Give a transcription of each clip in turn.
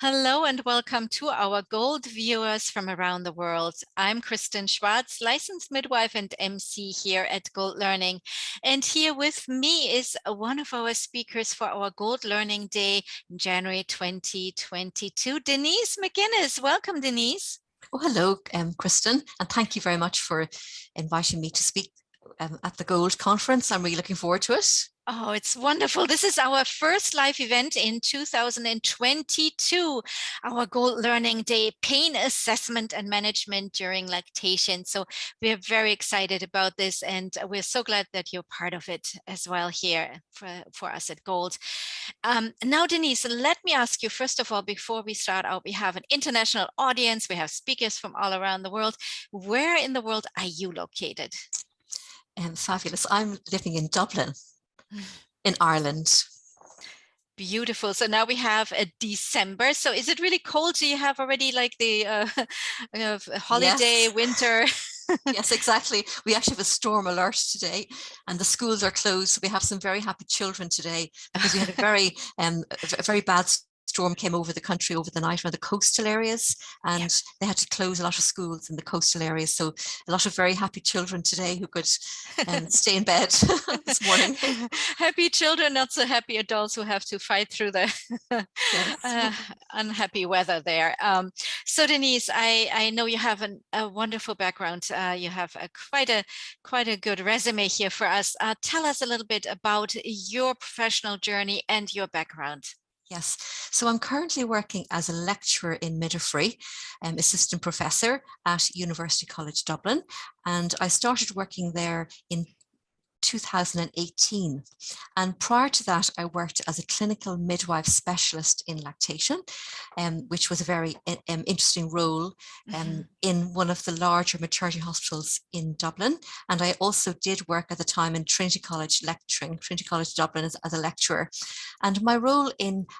Hello and welcome to our Gold viewers from around the world. I'm Kristen Schwartz, licensed midwife and MC here at Gold Learning. And here with me is one of our speakers for our Gold Learning Day in January 2022, Denise McGuinness. Welcome, Denise. Oh, hello, Kristen, and thank you very much for inviting me to speak at the Gold Conference. I'm really looking forward to it. Oh, it's wonderful. This is our first live event in 2022, our Gold Learning Day, Pain Assessment and Management during Lactation. So we're very excited about this, and we're so glad that you're part of it as well here for us at Gold. Now, Denise, let me ask you, first of all, before we start out, we have an international audience. We have speakers from all around the world. Where in the world are you located? Fabulous. I'm living in Dublin, in Ireland. Beautiful. So now we have a December. So is it really cold? Do you have already like the holiday, Yes. winter? Yes, exactly. We actually have a storm alert today, and the schools are closed. So we have some very happy children today because we had a very bad storm came over the country over the night around the coastal areas, and they had to close a lot of schools in the coastal areas. So a lot of very happy children today who could stay in bed this morning. Happy children, not so happy adults who have to fight through the unhappy weather there. So Denise, I know you have a wonderful background. You have quite a good resume here for us. Tell us a little bit about your professional journey and your background. Yes, so I'm currently working as a lecturer in midwifery, assistant professor at University College Dublin, and I started working there in 2018. And prior to that, I worked as a clinical midwife specialist in lactation, which was a very interesting role in one of the larger maternity hospitals in Dublin. And I also did work at the time in Trinity College lecturing, Trinity College Dublin as a lecturer. And my role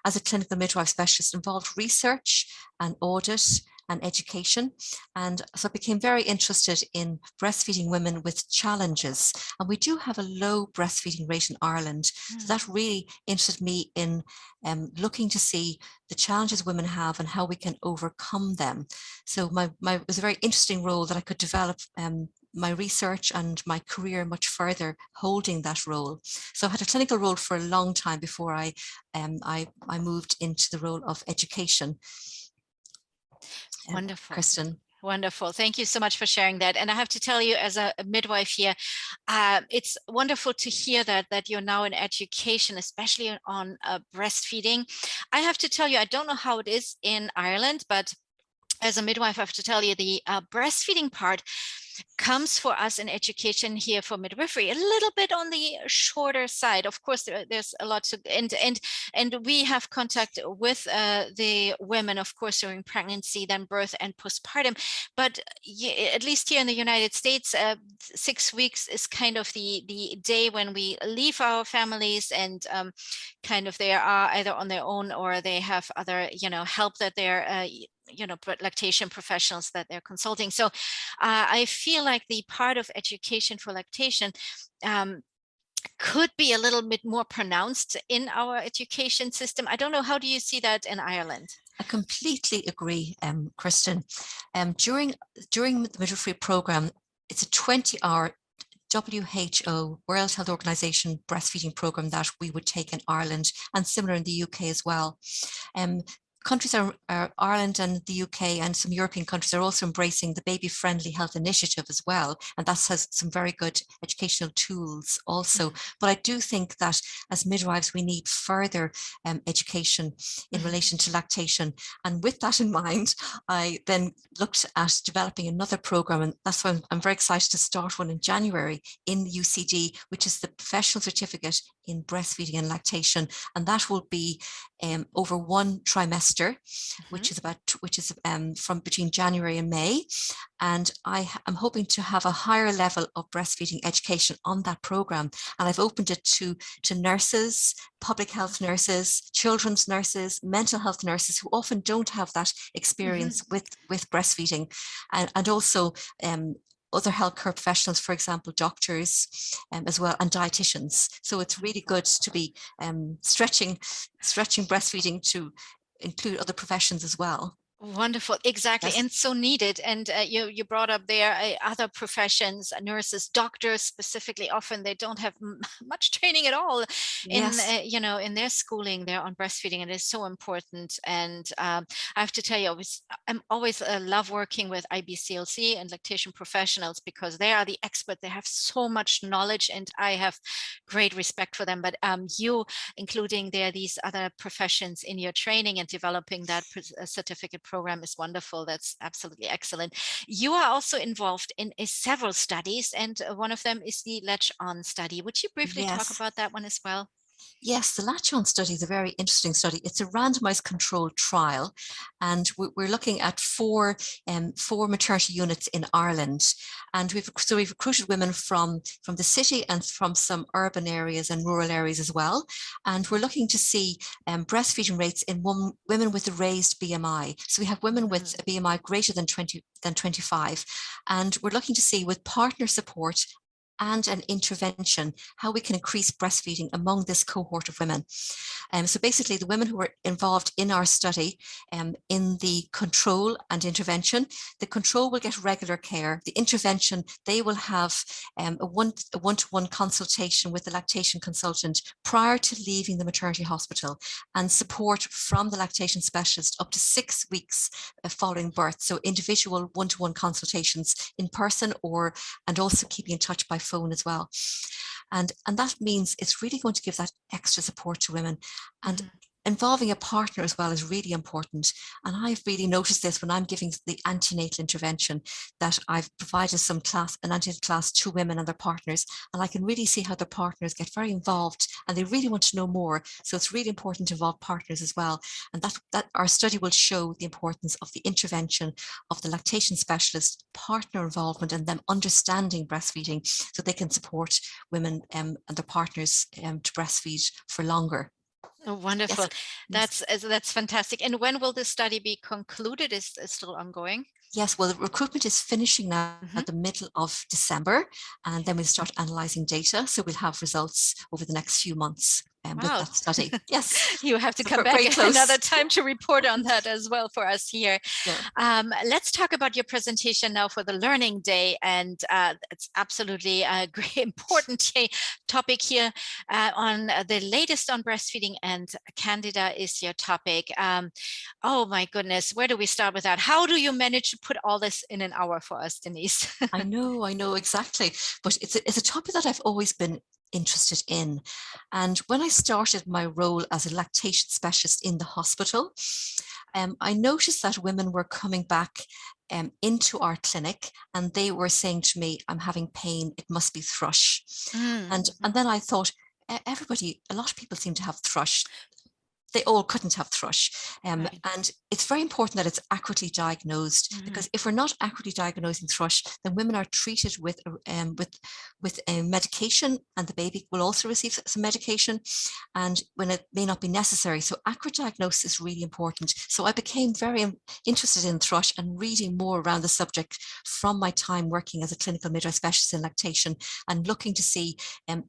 as a clinical midwife specialist involved research and audit and education. And so I became very interested in breastfeeding women with challenges. And we do have a low breastfeeding rate in Ireland. So that really interested me in looking to see the challenges women have and how we can overcome them. So it was a very interesting role that I could develop my research and my career much further holding that role. So I had a clinical role for a long time before I moved into the role of education. Wonderful. Kristen. Wonderful. Thank you so much for sharing that. And I have to tell you, as a midwife here, it's wonderful to hear that you're now in education, especially on breastfeeding. I have to tell you, I don't know how it is in Ireland, but as a midwife, I have to tell you the breastfeeding part comes for us in education here for midwifery a little bit on the shorter side. Of course, there's a lot to, and we have contact with the women, of course, during pregnancy, then birth and postpartum. But at least here in the United States, 6 weeks is kind of the day when we leave our families, and kind of they are either on their own or they have other, help that they're lactation professionals that they're consulting. So I feel like the part of education for lactation could be a little bit more pronounced in our education system. I don't know, how do you see that in Ireland? I completely agree, Kristen. During the midwifery program, it's a 20-hour WHO, World Health Organization breastfeeding program that we would take in Ireland, and similar in the UK as well. Countries are Ireland and the UK and some European countries are also embracing the Baby Friendly Health Initiative as well. And that has some very good educational tools also. But I do think that as midwives, we need further education in relation to lactation. And with that in mind, I then looked at developing another program. And that's why I'm very excited to start one in January in UCD, which is the Professional Certificate in Breastfeeding and Lactation. And that will be over one trimester, which is from between January and May. And I am hoping to have a higher level of breastfeeding education on that program. And I've opened it to nurses, public health nurses, children's nurses, mental health nurses who often don't have that experience with breastfeeding, and also other healthcare professionals, for example, doctors as well, and dietitians. So it's really good to be stretching breastfeeding to include other professions as well. Wonderful, exactly, Yes. and so needed. And you brought up there other professions, nurses, doctors specifically. Often they don't have much training at all in Yes. in their schooling there on breastfeeding, and it's so important. And I have to tell you, I'm always love working with IBCLC and lactation professionals because they are the expert. They have so much knowledge, and I have great respect for them. But you including there these other professions in your training and developing that certificate program is wonderful. That's absolutely excellent. You are also involved in several studies, and one of them is the Latch On study. Would you briefly talk Yes. about that one as well? Yes, the Latch-On study is a very interesting study. It's a randomized controlled trial, and we're looking at four maternity units in Ireland. And we've recruited women from the city and from some urban areas and rural areas as well. And we're looking to see breastfeeding rates in women with a raised BMI. So we have women with a BMI greater than 25, and we're looking to see with partner support and an intervention, how we can increase breastfeeding among this cohort of women. So basically, the women who were involved in our study in the control and intervention, the control will get regular care. The intervention, they will have a one-to-one consultation with the lactation consultant prior to leaving the maternity hospital, and support from the lactation specialist up to 6 weeks following birth. So individual one-to-one consultations in person, and also keeping in touch by phone as well. And that means it's really going to give that extra support to women. And involving a partner as well is really important. And I've really noticed this when I'm giving the antenatal intervention, that I've provided an antenatal class to women and their partners, and I can really see how their partners get very involved and they really want to know more. So it's really important to involve partners as well. And that our study will show the importance of the intervention of the lactation specialist, partner involvement, and them understanding breastfeeding so they can support women and their partners to breastfeed for longer. Oh, wonderful. Yes. Yes. That's fantastic. And when will this study be concluded? Is still ongoing? Yes, well, the recruitment is finishing now Mhm. at the middle of December, and then we'll start analysing data. So we'll have results over the next few months with Wow. that study. Yes, You have to so come we're back very another close. time to report on that as well for us here. Yeah. Let's talk about your presentation now for the Learning Day, and it's absolutely a great important topic here on the latest on breastfeeding, and Candida is your topic. Oh my goodness, where do we start with that? How do you manage to put all this in an hour for us, Denise? I know exactly. But it's a topic that I've always been interested in. And when I started my role as a lactation specialist in the hospital, I noticed that women were coming back into our clinic and they were saying to me, I'm having pain, it must be thrush. And then I thought, a lot of people seem to have thrush. They all couldn't have thrush. Right. And it's very important that it's accurately diagnosed, because if we're not accurately diagnosing thrush, then women are treated with a medication, and the baby will also receive some medication, and when it may not be necessary. So accurate diagnosis is really important. So I became very interested in thrush and reading more around the subject from my time working as a clinical midwife specialist in lactation, and looking to see,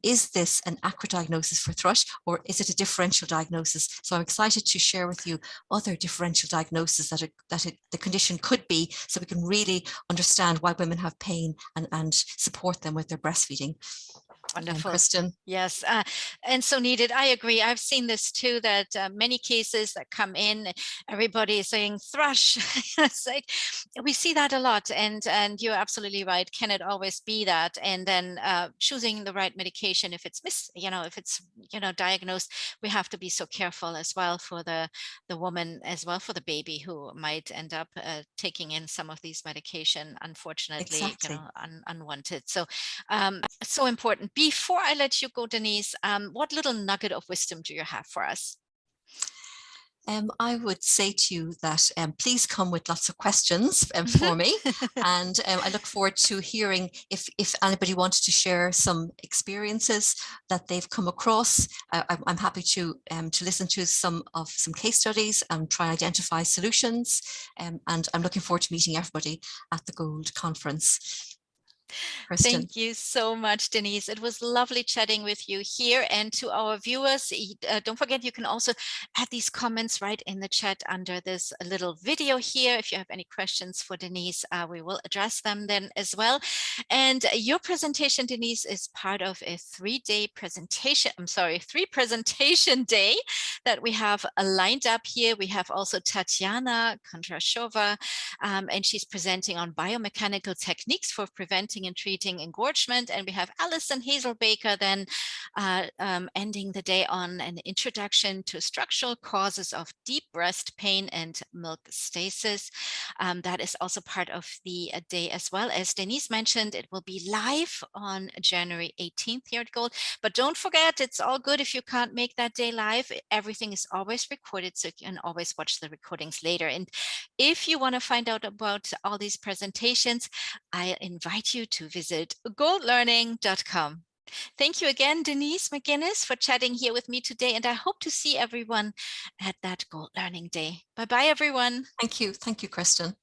is this an accurate diagnosis for thrush, or is it a differential diagnosis? So I'm excited to share with you other differential diagnoses the condition could be, so we can really understand why women have pain and support them with their breastfeeding. Wonderful. Kristen. Yes, and so needed. I agree. I've seen this too, that many cases that come in, everybody is saying thrush. It's like we see that a lot, and you're absolutely right. Can it always be that? And then choosing the right medication if it's if it's diagnosed, we have to be so careful as well for the woman, as well for the baby who might end up taking in some of these medication, unfortunately, Exactly. unwanted. So so important. Before I let you go, Denise, what little nugget of wisdom do you have for us? I would say to you that please come with lots of questions for me, and I look forward to hearing if anybody wanted to share some experiences that they've come across. I'm happy to listen to some case studies and try and identify solutions, and I'm looking forward to meeting everybody at the Gold Conference. Kristen. Thank you so much, Denise. It was lovely chatting with you here. And to our viewers, don't forget, you can also add these comments right in the chat under this little video here. If you have any questions for Denise, we will address them then as well. And your presentation, Denise, is part of a three presentation day that we have lined up here. We have also Tatiana Kondrashova, and she's presenting on biomechanical techniques for preventing and treating engorgement. And we have Alison Hazelbaker then ending the day on an introduction to structural causes of deep breast pain and milk stasis. That is also part of the day as well. As Denise mentioned, it will be live on January 18th here at Gold. But don't forget, it's all good if you can't make that day live. Everything is always recorded, so you can always watch the recordings later. And if you want to find out about all these presentations, I invite you to visit goldlearning.com. Thank you again, Denise McGuinness, for chatting here with me today, and I hope to see everyone at that Gold Learning Day. Bye-bye, everyone. Thank you, Kristen.